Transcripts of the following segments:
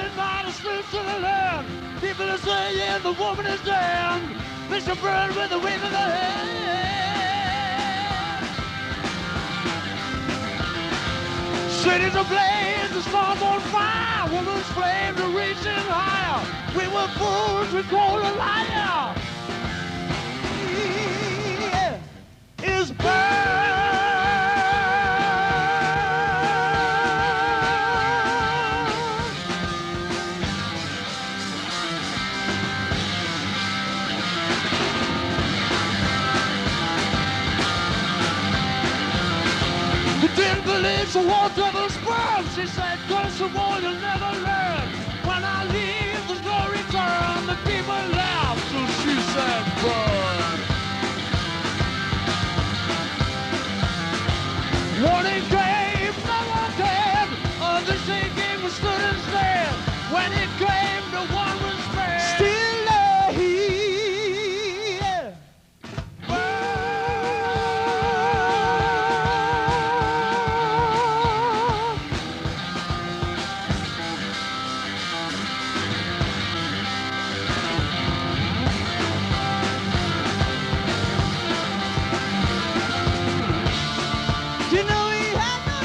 burning by the streets of the land. People are saying the woman is damned. They shall burn with the wave of the hand. Cities ablaze, the stars on fire. Woman's flames are reaching higher. We were fools, we called a liar. Is burned. You didn't believe so what double sperm. She said, curse the war, you'll never learn. When I leave, there's no return. The people laughed, so she said, burn. Warning came, no one came. The shaking was stood instead. When it came, no one was spared. Still you know he had no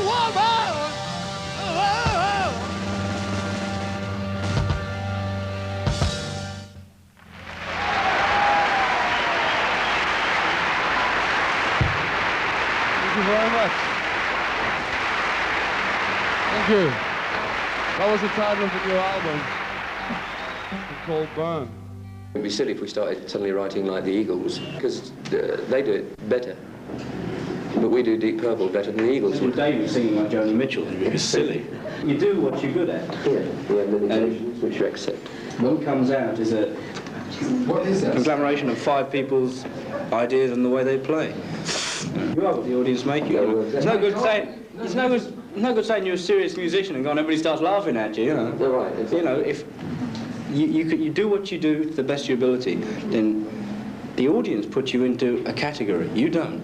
woman. Thank you very much. Thank you. That was the title of the new album. It's called Burn. It'd be silly if we started suddenly writing like the Eagles, because they do it better. But we do Deep Purple better than the Eagles would. David singing like Joni Mitchell is silly. You do what you're good at. Yeah, we have limitations which you accept. What comes out is a conglomeration of 5 people's ideas and the way they play. You are what the audience make you. It's no good saying. It's no good saying you're a serious musician and everybody starts laughing at you. You know. They're right. Exactly. You know, if you do what you do to the best of your ability, then the audience puts you into a category. You don't.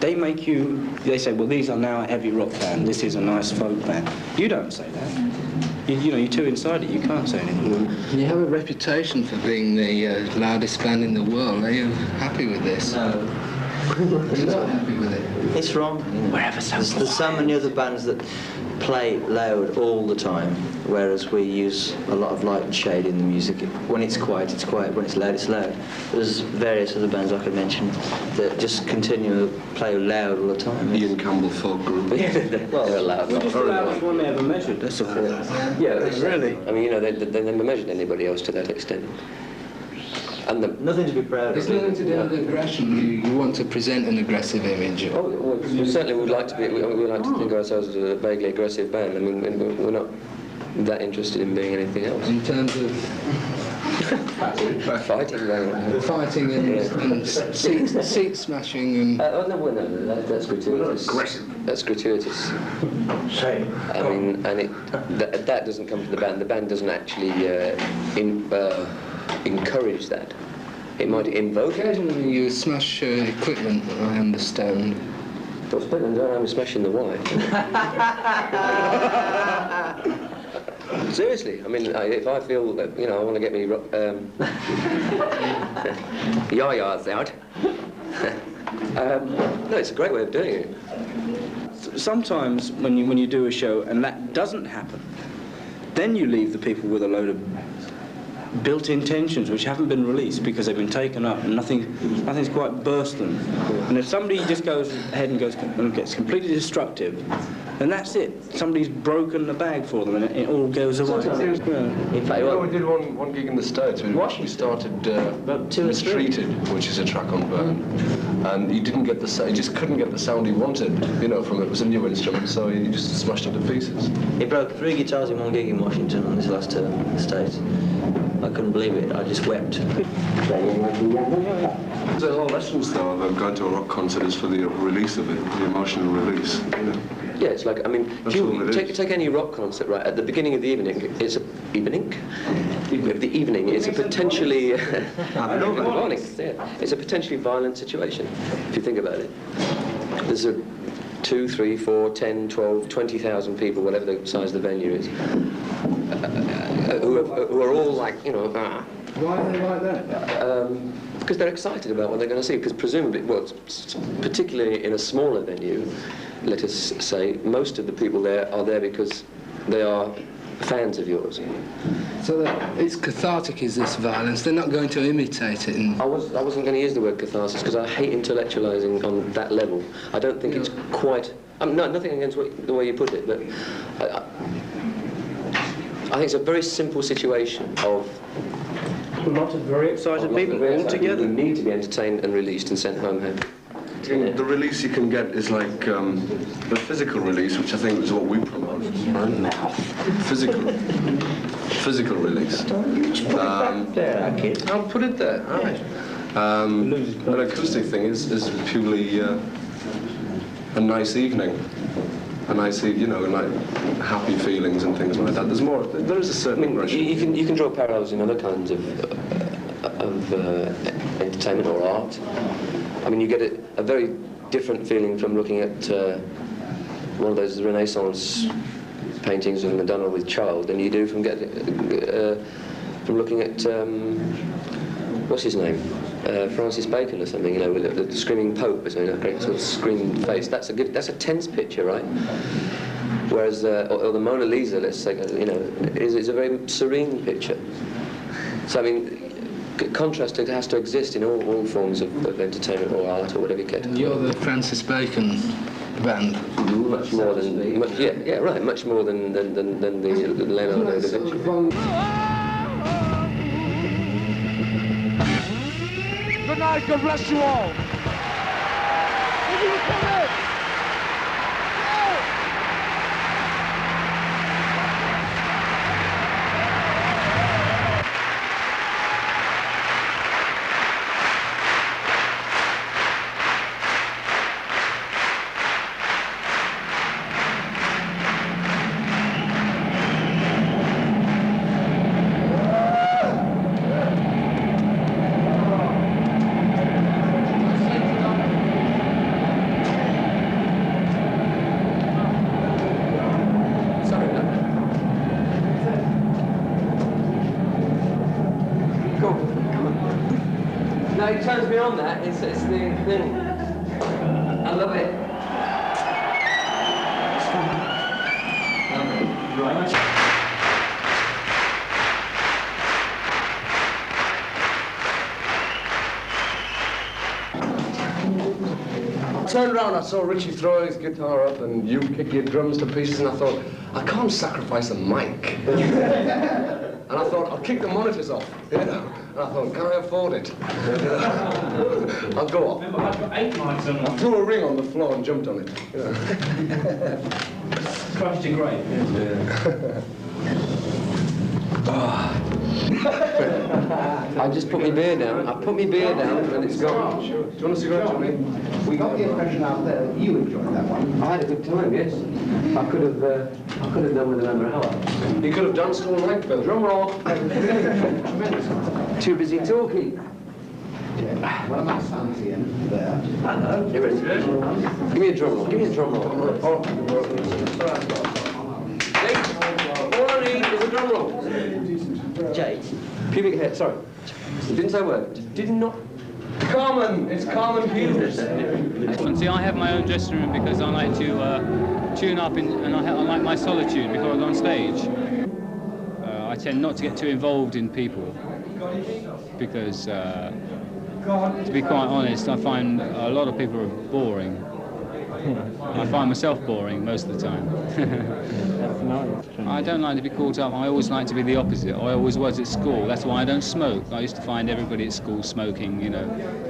They make you. They say, well, these are now a heavy rock band. This is a nice folk band. You don't say that. You know, you're too inside it. You can't say anything. You have a reputation for being the loudest band in the world. Are you happy with this? No. You're not happy with it? It's wrong. There's so many other bands that play loud all the time, whereas we use a lot of light and shade in the music. When it's quiet, it's quiet. When it's loud, it's loud. There's various other bands, like I mentioned, that just continue to play loud all the time. Ian Campbell folk group. Well, they're loud. We're just the loudest one they ever measured, that's all. Yeah, really. I mean, you know, they never measured anybody else to that extent. And Nothing to be proud of. It's nothing to do with aggression. You want to present an aggressive image. oh, well, we certainly would like to be. We like to think of ourselves as a vaguely aggressive band. I mean, we're not that interested in being anything else. In terms of Fighting, and seat smashing and... no, that's gratuitous. Aggressive. That's gratuitous. Shame. I mean, and that doesn't come from the band. The band doesn't actually encourage that. It might invoke it. Occasionally you smash equipment, I understand. What's better than I'm smashing the wife? Seriously, I mean, if I feel that, you know, I want to get me yah-yahs out. No, it's a great way of doing it. Sometimes when you do a show and that doesn't happen, then you leave the people with a load of built-in tensions which haven't been released because they've been taken up and nothing's quite burst them. And if somebody just goes ahead and gets completely destructive, then that's it. Somebody's broken the bag for them and it all goes away. In fact, we did one gig in the States. We started Mistreated, which is a track on Burn, and he didn't get the he just couldn't get the sound he wanted, you know, from it. It was a new instrument, so he just smashed it to pieces. He broke 3 guitars in one gig in Washington on this last tour in the States. I couldn't believe it. I just wept. The whole essence, though, of going to a rock concert is for the release of it, the emotional release. You know? yeah, it's like, I mean, take any rock concert, right? At the beginning of the evening, it's a potentially it's a potentially violent situation, if you think about it. There's a 2, 3, 4, 10, 12, 20,000 people, whatever the size of the venue is, who are all like, you know, Why are they like that? because they're excited about what they're going to see. Because presumably, well, particularly in a smaller venue, let us say, most of the people there are there because they are fans of yours. So that it's cathartic, is this violence? They're not going to imitate it. I wasn't going to use the word catharsis because I hate intellectualizing on that level. I don't think it's quite... no, nothing against the way you put it, but I think it's a very simple situation of... A lot of very excited people all together. You need to be entertained and released and sent home happy. The release you can get is like the physical release, which I think is what we promote. Physical release. I'll put it there. All right. An acoustic thing is purely a nice evening. A nice, you know, like happy feelings and things like that. There is a certain aggression. You can draw parallels in other kinds of entertainment or art. I mean, you get a very different feeling from looking at one of those Renaissance paintings of Madonna with child than you do from looking at what's his name? Francis Bacon or something, you know, with the screaming Pope or something, a great sort of screaming face. That's a tense picture, right? Whereas, or the Mona Lisa, let's say, you know, is a very serene picture. So I mean, contrast has to exist in all forms of entertainment or art or whatever you care to call it. You're the Francis Bacon band. Much more than, right, much more than the Leonardo da Vinci. Good night, God bless you all. No, it turns me on, that. It's the thing. I love it. Right. I turned around, I saw Richie throw his guitar up and you kick your drums to pieces, and I thought, I can't sacrifice a mic. And I thought, I'll kick the monitors off, you know. And I thought, can I afford it? I'll go off. Remember, I've got 8 mics on. I threw a ring on the floor and jumped on it. You know. Crushed to grey. I just put my beer down. I put my beer down and it's gone. Sure. Do you want a cigarette, Johnny? We got the impression out there that you enjoyed that one. I had a good time, yes. I could have done with another hour. You could have danced all night, Bill. Drum roll. Tremendous. Too busy talking. One of my sons here, there. Hello. Give me a drum roll. Give me a drum roll. All I need is a drum roll. Jay. Pubic hair. Sorry. Didn't say a word. Did not. Carmen! It's Carmen Hughes. See, I have my own dressing room because I like to tune up and I like my solitude before I go on stage. I tend not to get too involved in people because, to be quite honest, I find a lot of people are boring. I find myself boring most of the time. I don't like to be caught up. I always like to be the opposite. I always was at school. That's why I don't smoke. I used to find everybody at school smoking, you know.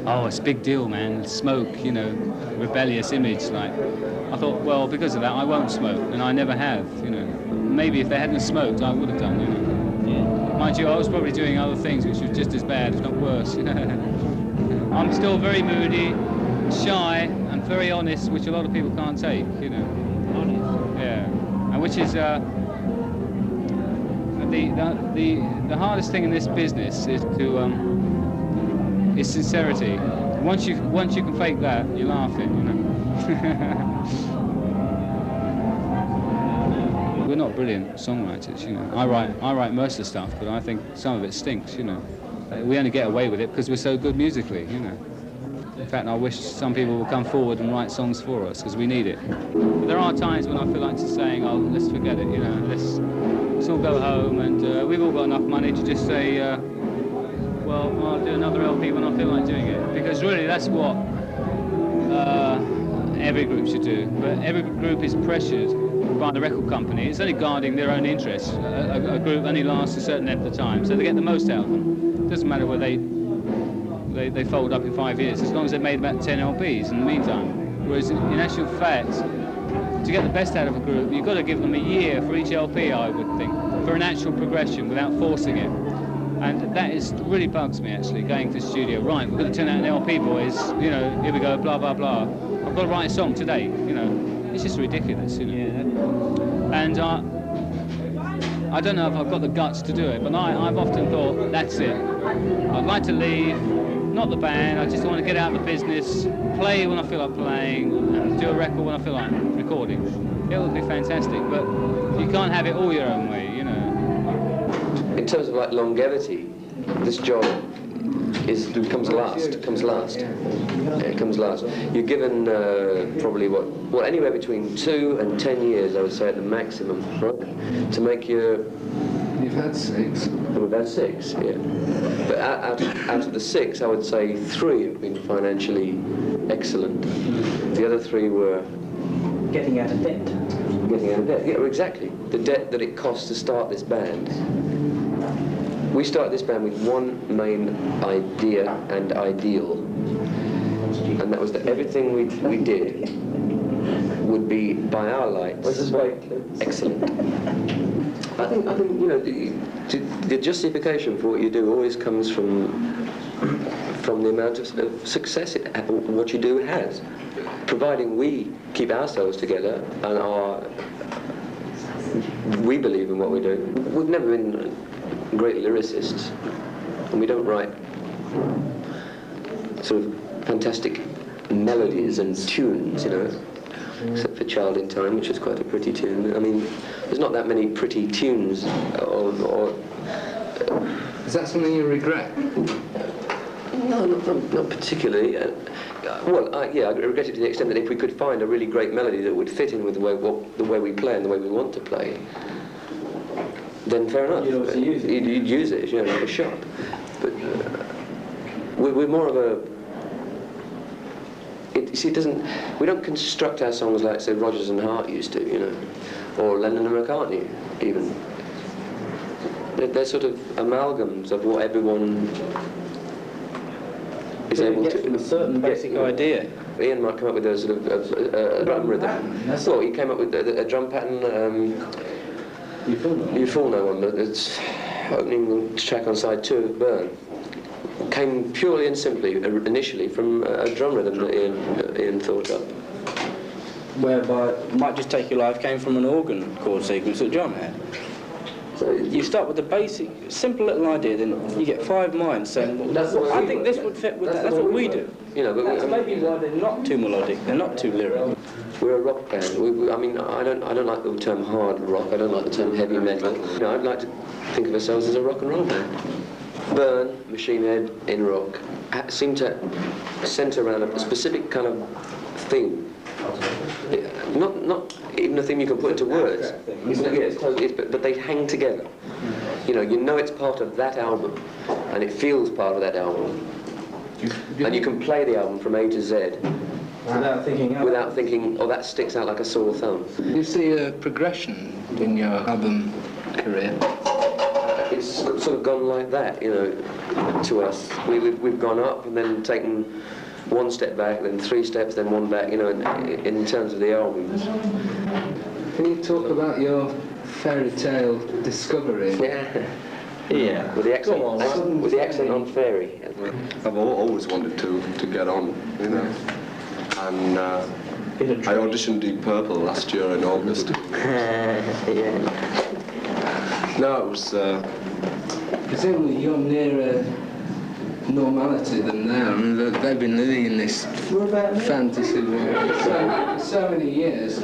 Oh, it's a big deal, man. Smoke, you know, rebellious image. Like, I thought, well, because of that, I won't smoke, and I never have, you know. Maybe if they hadn't smoked, I would have done, you know. Yeah. Mind you, I was probably doing other things which were just as bad, if not worse, you know. I'm still very moody, shy, and very honest, which a lot of people can't take, you know. Honest? Yeah. And which is the hardest thing in this business is to is sincerity. Once you can fake that, you're laughing, you know. We're not brilliant songwriters, you know. I write most of the stuff, but I think some of it stinks, you know. We only get away with it because we're so good musically, you know. In fact, I wish some people would come forward and write songs for us, because we need it. But there are times when I feel like just saying, oh, let's forget it, you know, let's all go home, and we've all got enough money to just say, well, I'll do another LP when I feel like doing it. Because really, that's what every group should do. But every group is pressured by the record company. It's only guarding their own interests. A group only lasts a certain length of time, so they get the most out of them. It doesn't matter whether they fold up in 5 years, as long as they've made about 10 LPs in the meantime. Whereas in actual fact, to get the best out of a group, you've got to give them a year for each LP, I would think, for an actual progression without forcing it. And that really bugs me, actually, going to the studio. Right, we're going to turn out an LP, boys, you know, here we go, blah, blah, blah. I've got to write a song today, you know. It's just ridiculous, you know. Yeah. And I don't know if I've got the guts to do it, but I've often thought, that's it. I'd like to leave, not the band, I just want to get out of the business, play when I feel like playing, and do a record when I feel like recording. It would be fantastic, but you can't have it all your own way, you know. In terms of like longevity, this job comes last. Comes last. Yeah, it comes last. You're given probably anywhere between 2 and 10 years, I would say, at the maximum, right, to make your. You've had 6. We've had 6, yeah. But out of the 6, I would say 3 have been financially excellent. The other 3 were Getting out of debt. getting out of debt. Yeah, exactly. The debt that it costs to start this band. We started this band with one main idea and ideal, and that was that everything we did would be, by our lights, excellent. I think you know, the justification for what you do always comes from the amount of success what you do has, providing we keep ourselves together and we believe in what we do. We've never been great lyricists, and we don't write sort of fantastic melodies and tunes, you know, except for Child in Time, which is quite a pretty tune. I mean, there's not that many pretty tunes. Is that something you regret? No, not particularly. Yeah, I regret it to the extent that if we could find a really great melody that would fit in with the way we play and the way we want to play, then fair enough. You'd use it, you know, like a shop. But we're more of a. We don't construct our songs like, say, Rodgers and Hart used to, you know, or Lennon and McCartney, even. They're sort of amalgams of what everyone is able to. From a certain basic idea. Ian might come up with a sort of a drum rhythm. Well, he came up with a drum pattern. You full know one, but it's opening track on side 2 of Burn. Came purely and simply, initially, from a drum rhythm that Ian thought up. Whereby Might Just Take Your Life came from an organ chord sequence that John had. So you start with the basic, simple little idea, then you get 5 minds saying, well, I think this would fit with that. That's what we do. You know, but that's maybe why they're not too melodic, they're not too lyrical. We're a rock band. I mean, I don't like the term hard rock. I don't like the term heavy metal. You know, I'd like to think of ourselves as a rock and roll band. Burn, Machine Head, in rock seem to centre around a specific kind of theme. Not even a theme you can put into words. But they hang together. You know it's part of that album, and it feels part of that album. And you can play the album from A to Z without thinking, oh, that sticks out like a sore thumb. You see a progression in your album career? It's sort of gone like that, you know, to us. We've gone up and then taken 1 step back, then 3 steps, then 1 back, you know, in terms of the albums. Can you talk about your fairy tale discovery? Yeah. With the accent on fairy. I've always wanted to get on, you know. And I auditioned Deep Purple last year in August. No, it was. Presumably you're nearer normality than they are. I mean, they've been living in this fantasy world for so many years.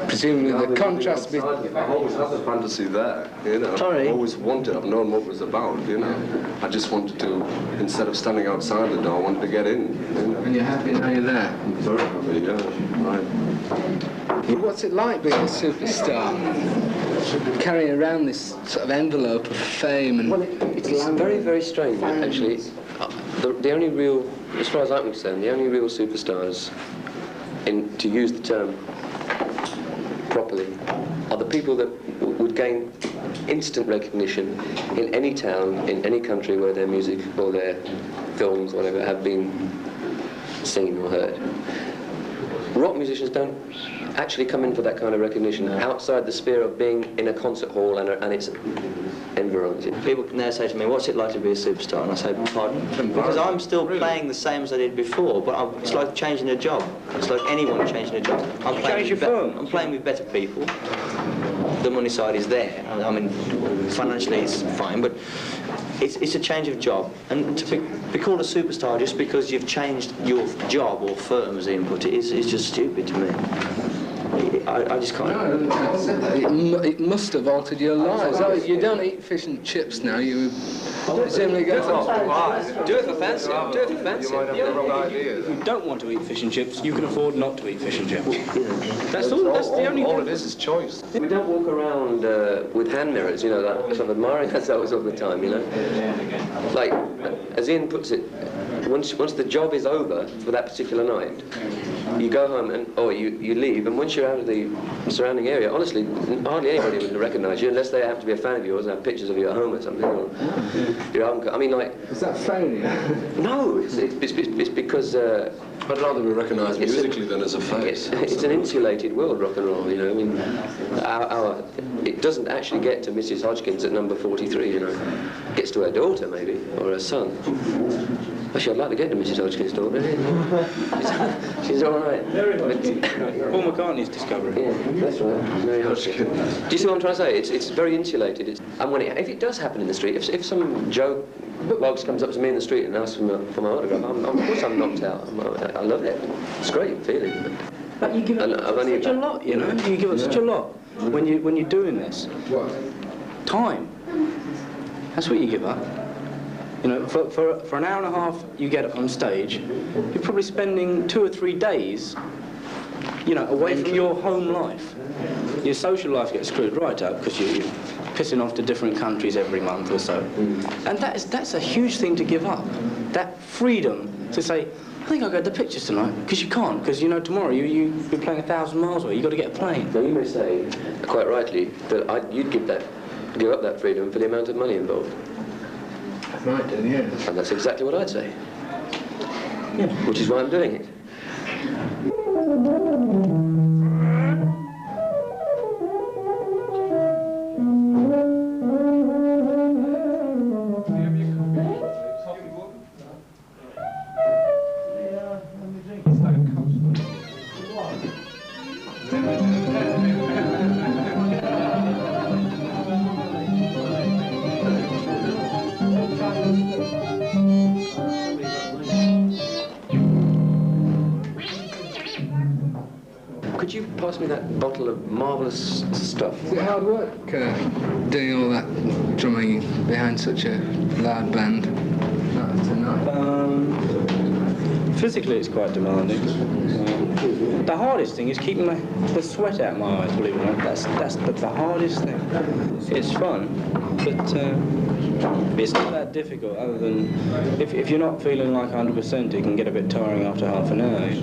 Presumably the contrast between... I've always had the fantasy there, you know. Sorry? I've always wanted, I've known what it was about, you know. I just wanted to, instead of standing outside the door, I wanted to get in, you know. And you're happy now you're there? I'm very happy, yeah. Right. What's it like being a superstar? Carrying around this sort of envelope of fame and... Well, it's very, very strange, actually. The only real, as far as I'm concerned, the only real superstars, to use the term properly, are the people that would gain instant recognition in any town, in any country where their music or their films, whatever, have been seen or heard. Rock musicians don't actually come in for that kind of recognition outside the sphere of being in a concert hall and its environs. People now say to me, what's it like to be a superstar? And I say, pardon? Because I'm still playing the same as I did before, but it's like changing a job. It's like anyone changing a job. I'm playing with better people. The money side is there. I mean, financially it's fine, but it's a change of job. And to be called a superstar just because you've changed your job or firm, as Ian put it, is just stupid to me. I just can't. No, it must have altered your lives. Oh, you don't eat fish and chips now. You presumably go. Do it for fancy. Do it for fancy. You might have the wrong idea. If you don't want to eat fish and chips, you can afford not to eat fish and chips. That's all. That's the only. All it is choice. We don't walk around with hand mirrors, you know, like sort of admiring ourselves all the time, you know. Like, as Ian puts it, once the job is over for that particular night, you go home or you leave, and once you're out of the surrounding area, honestly, hardly anybody would recognise you unless they have to be a fan of yours and have pictures of you at home or something. Or your album. I mean, like. Is that failure? No, it's because. I'd rather be recognised musically than as a face. It's an insulated world, rock and roll, you know. I mean, it doesn't actually get to Mrs. Hodgkins at number 43, you know. It gets to her daughter, maybe, or her son. Actually, I'd like to get to Mrs. Hodgkins' daughter. She's all right. Paul McCartney's discovery. Yeah, that's right. Mary Hodgkins. Do you see what I'm trying to say? It's very insulated. And if it does happen in the street, if some Joe Boggs comes up to me in the street and asks for my autograph, of course I'm knocked out. I love it. It's a great feeling. But you give up such a lot, you know. You give up such a lot when you're doing this. What? Time. That's what you give up. You know, for an hour and a half you get up on stage, you're probably spending 2 or 3 days, you know, away from your home life. Your social life gets screwed right up because you're pissing off to different countries every month or so. And that's a huge thing to give up. That freedom to say, I think I'll go to the pictures tonight, because you can't, because, you know, tomorrow you're playing 1,000 miles away, you've got to get a plane. Now, you may say, quite rightly, that you'd give up that freedom for the amount of money involved. Right, then, yeah. And that's exactly what I'd say. Yeah. Which is why I'm doing it. Could you pass me that bottle of marvellous stuff? Is it hard work doing all that drumming behind such a loud band? Not tonight. Physically, it's quite demanding. The hardest thing is keeping the sweat out of my eyes. Believe it or not, that's the hardest thing. It's fun, but it's not that difficult. Other than if you're not feeling like 100%, it can get a bit tiring after half an hour. If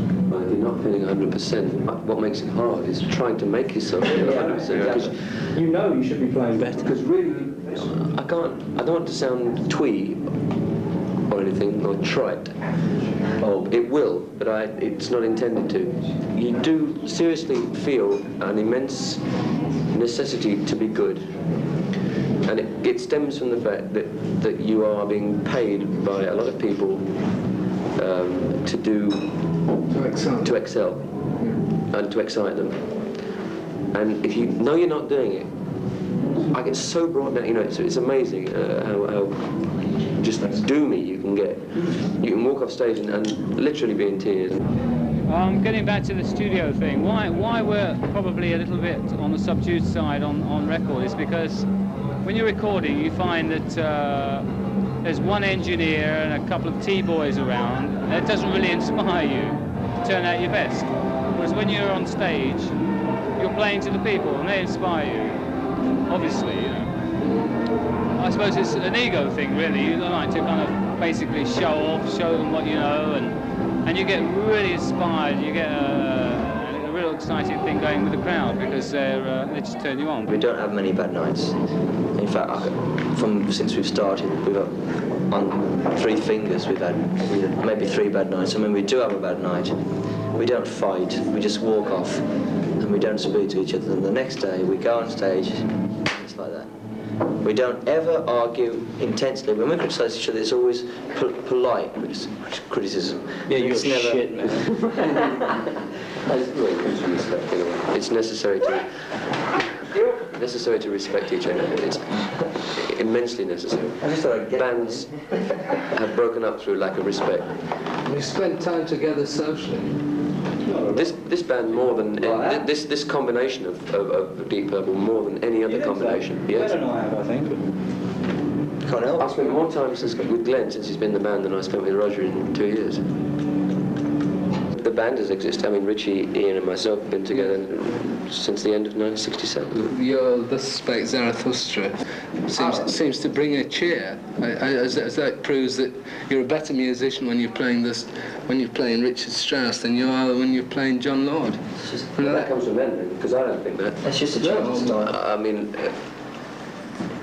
you're not feeling 100%, what makes it hard is trying to make yourself feel 100%. Because you know you should be playing better. Because really, I don't want to sound twee or anything, or trite. Oh, it will, but it's not intended to. You do seriously feel an immense necessity to be good. And it stems from the fact that you are being paid by a lot of people to excel and to excite them. And if you know you're not doing it, I get so brought down. You know, it's amazing how just doomy you can get. You can walk off stage and literally be in tears. Getting back to the studio thing, why we're probably a little bit on the subdued side on record is because when you're recording, you find that there's one engineer and a couple of T-boys around, and it doesn't really inspire you to turn out your best. Whereas when you're on stage, you're playing to the people and they inspire you, obviously, you know. I suppose it's an ego thing, really. You like to kind of basically show them what you know, and you get really inspired. You get a real exciting thing going with the crowd because they just turn you on. We don't have many bad nights. In fact, since we've started, on 3 fingers we've had maybe 3 bad nights. I mean, we do have a bad night. We don't fight. We just walk off, and we don't speak to each other. And the next day we go on stage. It's like that. We don't ever argue intensely. When we criticise each other, it's always polite criticism. Yeah, you're never... shit, man. It's necessary to respect each other. It's immensely necessary. Bands have broken up through lack of respect. We spent time together socially. This band more than this combination of Deep Purple more than any other combination. So? Yes. Better than I have, I think. Can't help. I've spent more time with Glenn since he's been in the band than I spent with Roger in 2 years. The band has existed. I mean, Richie, Ian and myself have been together since the end of 1967. Your Thus Spake Zarathustra seems to bring a cheer. As that proves that you're a better musician when you're playing Richard Strauss than you are when you're playing John Lord. That comes from them, because I don't think that. That's just a change of style. I mean,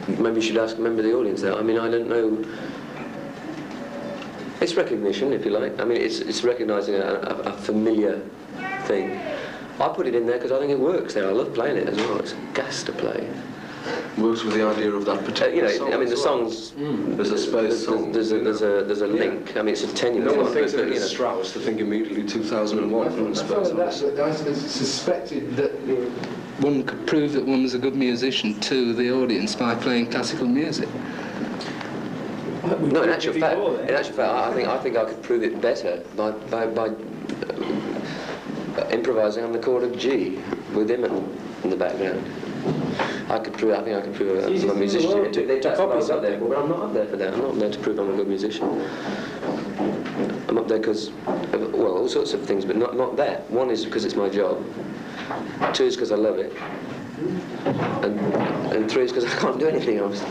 maybe you should ask a member of the audience that. I mean, I don't know. It's recognition, if you like. I mean, it's recognising a familiar thing. I put it in there because I think it works there. I love playing it as well. It's gas to play. Works with the idea of that particular song. I mean, the as well. songs. There's a space song. There's a link. I mean, it's a tenuous. No one thinks of it you as know. Strauss. They think immediately 2001. I suspected that one could prove that one was a good musician to the audience by playing classical music. No, in actual fact, I think I could prove it better by improvising on the chord of G with him in the background. I think I could prove I'm a musician. That's what I was up there for, but I'm not up there for that. I'm not there to prove I'm a good musician. I'm up there because, well, all sorts of things, but not that. One is because it's my job. Two is because I love it. And three is because I can't do anything else.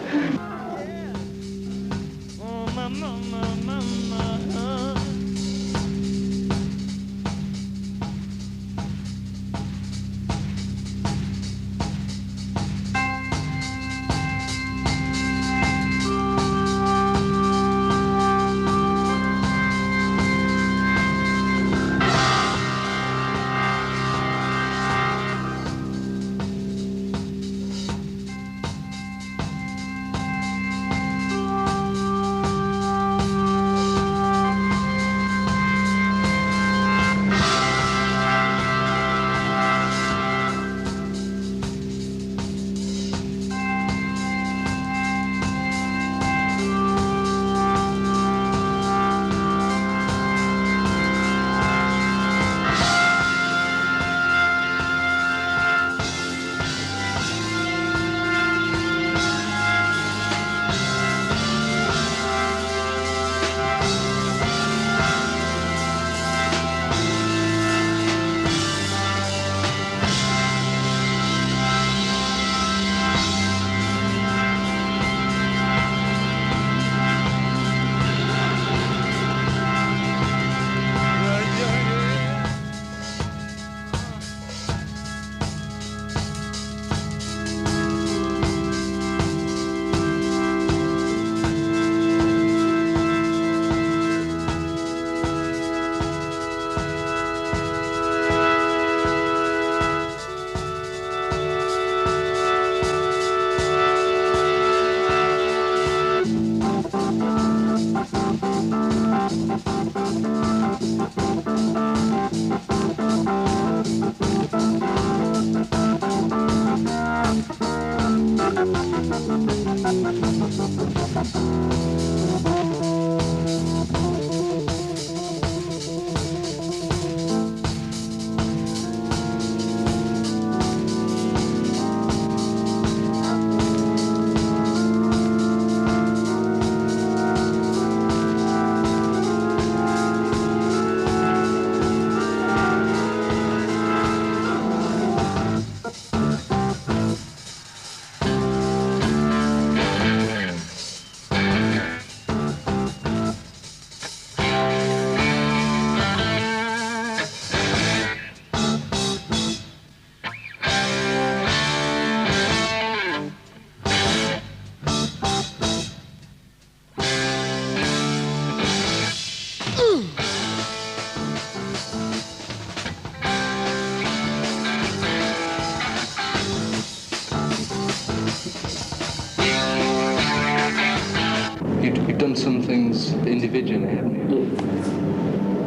You've done some things individually, haven't you?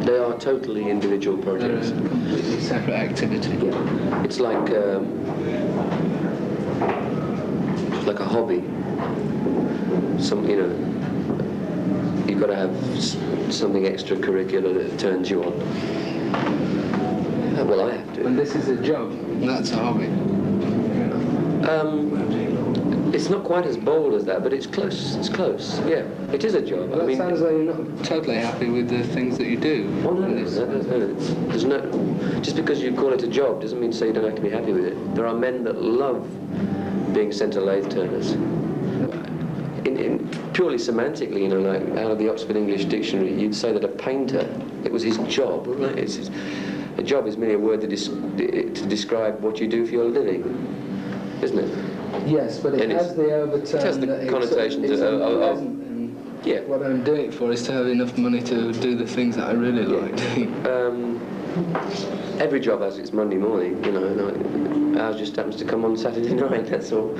They are totally individual They're projects. a completely separate activity. It's like a hobby. You've got to have something extracurricular that turns you on. Well, I have to. And this is a job. That's a hobby. It's not quite as bold as that, but it's close. It's close. Yeah, it is a job. Well, that sounds like you're not totally happy with the things that you do. Oh no, no, there's no. Just because you call it a job doesn't mean to say you don't have to be happy with it. There are men that love being centre lathe turners. In purely semantically, you know, like out of the Oxford English Dictionary, you'd say that a painter, it was his job, wasn't it? A job is merely a word to describe what you do for your living, isn't it? Yes, but it has the overtone. It has the connotations it's of unpleasant, yeah. What I'm doing it for is to have enough money to do the things that I really like doing. Every job has its Monday morning, you know, and ours just happens to come on Saturday night, that's all.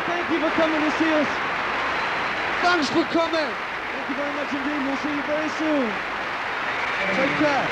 Thank you for coming to see us. Thanks for coming. Thank you very much indeed. We'll see you very soon. Take care.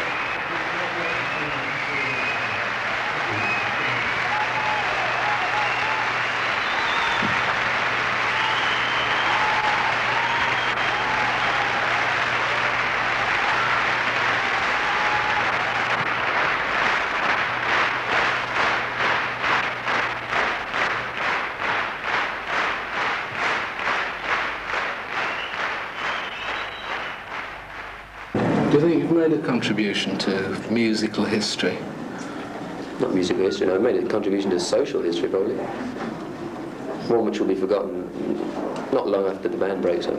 Do you think you've made a contribution to musical history? Not musical history, no. I've made a contribution to social history, probably. One which will be forgotten not long after the band breaks up.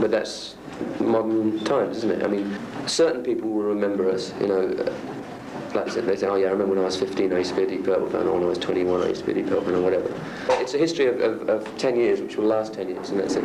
But that's modern times, isn't it? I mean, certain people will remember us, you know. Like I said, they say, oh yeah, I remember when I was 15 I used to be a Deep Purple fan, or when I was 21 I used to be a Deep Purple fan, or whatever. It's a history of 10 years, which will last 10 years, and that's it.